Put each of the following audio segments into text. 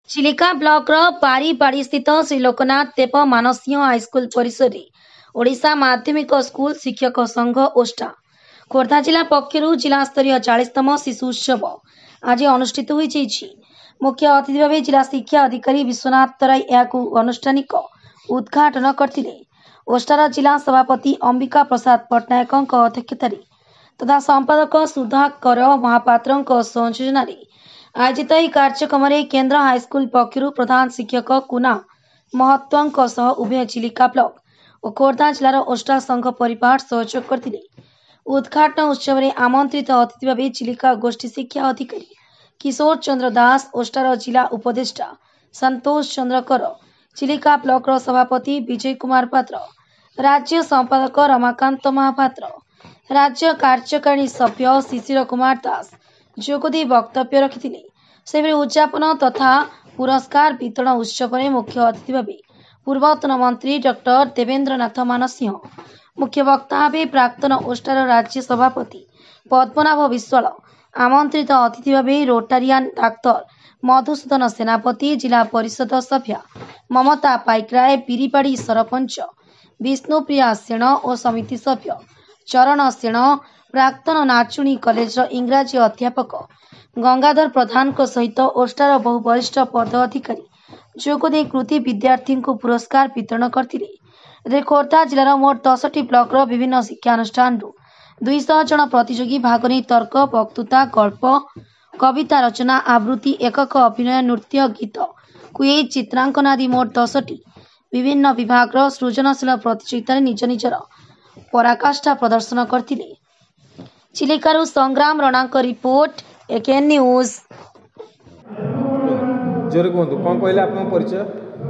Chilika blocker पारीबाड़ी स्थित श्री लोकनाथ देव मानसीय high school परिसर में ओडिशा माध्यमिक स्कूल शिक्षक संघ ओष्टा खोर्धा जिला पक्षर जिला स्तरीय 40तम शिशु उत्सव आज अनुष्ठित होती। मुख्य अतिथि भाव जिला शिक्षा अधिकारी विश्वनाथ तराई अनुष्ठानिक उद्घाटन करते। ओष्टार जिला सभापति अंबिका प्रसाद पट्टनायक अध्यक्षतार तथा संपादक सुधाकर महापात्र संयोजन आयोजित यह कार्यक्रम में केन्द्र हाईस्कल पक्षर प्रधान शिक्षक कुना महत्व उभय चिलिका ब्लॉक और खोर्धा जिलार ओष्टा संघ परिवार सहयोग करते। उद्घाटन उत्सव में आमंत्रित अतिथि भाव चिलिका गोष्ठी शिक्षा अधिकारी किशोर चंद्र दास, ओष्टार जिला उपदेष्टा संतोष चंद्र कर, चिलिका ब्लॉक सभापति विजय कुमार पात्र, राज्य संपादक रमाकांत महापात्र, राज्य कार्यकारिणी सभ्य शिशिर कुमार दास जोगदी वक्तव्य रखिथिले। सेबरे उद्यापन तथा पुरस्कार वितरण उत्सव में मुख्य अतिथि भाव पूर्वतन मंत्री डॉक्टर देवेंद्रनाथ मानसिंह, मुख्य वक्ता भाव प्राक्तन ओष्टार राज्य सभापति पद्मनाभ विश्वाल, आमंत्रित अतिथि भाव रोटारियान डाक्तर मधुसूदन सेनापति, जिला परिषद सभ्य ममता पाइकराय, बिरीबाड़ी सरपंच विष्णुप्रिया सेन और समिति सभ्य चरण सेन, प्राक्तन नाचुणी कॉलेज इंग्राजी अध्यापक गंगाधर प्रधान सहित ओष्टार बहु वरिष्ठ पद अधिकारी जोगदे कृति विद्यार्थी को पुरस्कार वितरण करते। खोर्धा जिलार मोट 10टी ब्लॉक विभिन्न शिक्षानुष्ठान 200 जन प्रतियोगी भाग नहीं तर्क, वक्तृता, गल्प, कविता रचना, आवृत्ति, एकक अभिनय, नृत्य, गीत, क्विज, चित्रांकन आदि मोट 10टी विभिन्न विभाग सृजनशील प्रतियोगिता निज निजर पराकाष्ठा प्रदर्शन करते। चिलिकारु संग्राम रणांक रिपोर्ट एकेन न्यूज। जोर कहतु कौन कहले आपन परिचय?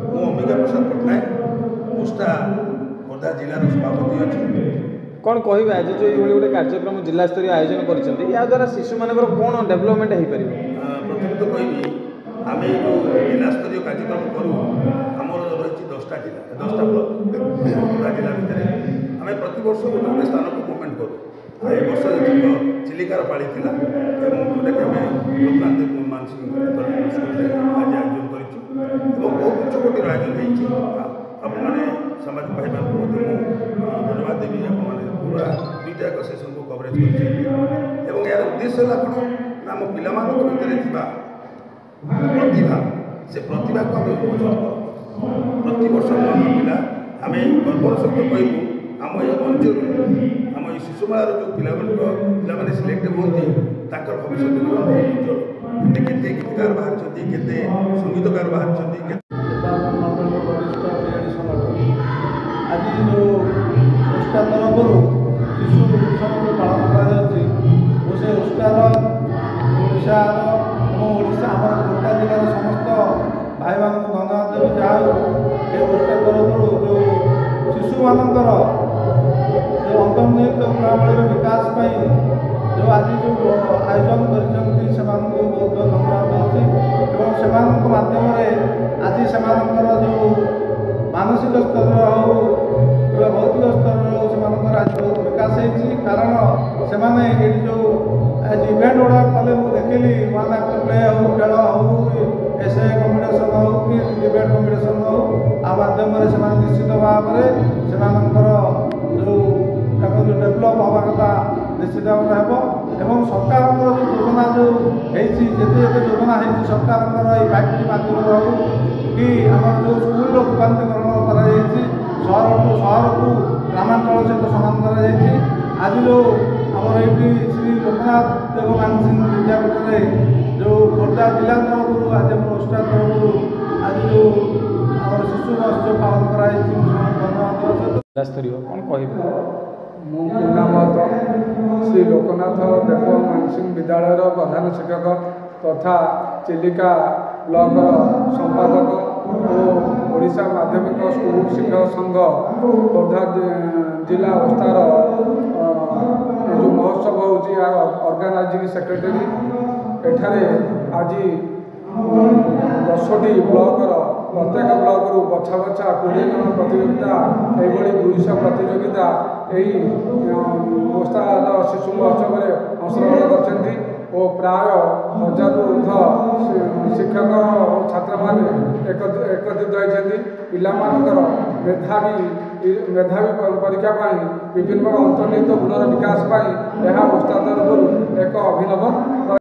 मु अंबिका प्रसाद पट्टनायक ओष्टा खोर्धा जिलार सभापति अछि। कौन कहबे आज जो ये गोटे कार्यक्रम जिला स्तरीय आयोजन करिसेंती या द्वारा शिशु मानकर कोन डेवलपमेंट हेई परिबो? प्रथम तो कहबी आमे जो जिला स्तरीय कार्यक्रम करू हमर रहिछि 10टा जिला 10टा ब्लॉक खोर्धा जिला भितर आमे प्रति वर्ष गोटे स्थान को मूवमेंट करू। ए वर्ष चिलिकार पाली थिला एवं जोटा कि आमे लोकनाथ देव मानसिंह स्कूल रे आज आयोजन करिछु एवं बहुत उच्च कोटिर आयोजन हेछि। आपण माने समाज भाई मान को धन्यवाद देबी। आपण माने पूरा दुईटा का सेशन को कवरेज करछि एवं यार उद्देश्य ला कोन नाम पिला मान को भितर थिबा प्रतिभा से प्रतिभा को हम उपयोग करू। प्रति वर्ष हम पिला हमें गर्वर सहित कहबू आम ये अंचल आम ये शिशुमेलार जो पिला सिलेक्ट होती भविष्य बहुत उज्जवल केते गीतकार बाहर केते संगीतकार बाहर आज जो ओष्टा तरफ शिशु उत्सव पालन कर ओष्टार ओडार और ओडिशा आम खोर्धा जिलार समस्त भाई मान धन्यवाद देवी जहाँ ये ओष्टा तरफ जो शिशु मानकर जो अंतर्निहित गुणावलीर विकास जो आज जो आयोजन कर बहुत धन्यवाद देती और माध्यम आज से जो मानसिक स्तर हो भौतिक स्तर हो आज बहुत विकास होती कारण से जो आज इवेंट गुड़ा कले मुझे देखिली वन एक्ट प्ले हो खेल हो एसे कम्पिटिशन हो कि डिबेट कम्पिटिशन हो आ माध्यम से निश्चित भाव में जो डेभलप हवा कथा निश्चित भाव में सरकार जो योजना जो जिते योजना सरकार फाइव माध्यम हो कि आम जो स्कूल रूपांतरण कर शहर टू शहर को ग्रामांचल सहित समान कर आज जो आमर ये श्री लोकनाथ देव मानसिंह विद्यापीठ में जो खोर्धा जिला तरफ आज ओष्टा तरफ आज जो आम शिशु महोत्सव पालन कर जिला स्तरीय कौन कह मुनामत श्री लोकनाथ देव मानसिंह विद्यालय प्रधान शिक्षक तथा चिलिका ब्लॉक संपादक और ओडिशा माध्यमिक स्कूल शिक्षक संघ खोर्धा जिला ओष्टार जो महोत्सव होची ऑर्गेनाइजिंग सेक्रेटरी एठारे आज 10टी ब्लॉकर प्रत्येक ब्लॉक रु बछा बछा 20 जन प्रतियोगिता ये 200 प्रतियोगिता यही ओष्टार शिशु महोत्सव में अंशग्रहण कर ଓ ପ୍ରାୟ 1000ରୁ ଊର୍ଦ୍ଧ୍ୱ ଶିକ୍ଷକ ଓ ଛାତ୍ରମାନେ ଏକତ୍ରିତ ହୋଇଛନ୍ତି। ପିଲାମାନଙ୍କର ମେଧାବୀ ପରୀକ୍ଷା ପାଇଁ ବିଭିନ୍ନ ଅନ୍ତର୍ନିହିତ ଗୁଣର ବିକାଶ ପାଇଁ ଏହା ଓଷ୍ଟା ତରଫରୁ ଏକ ଅଭିନବ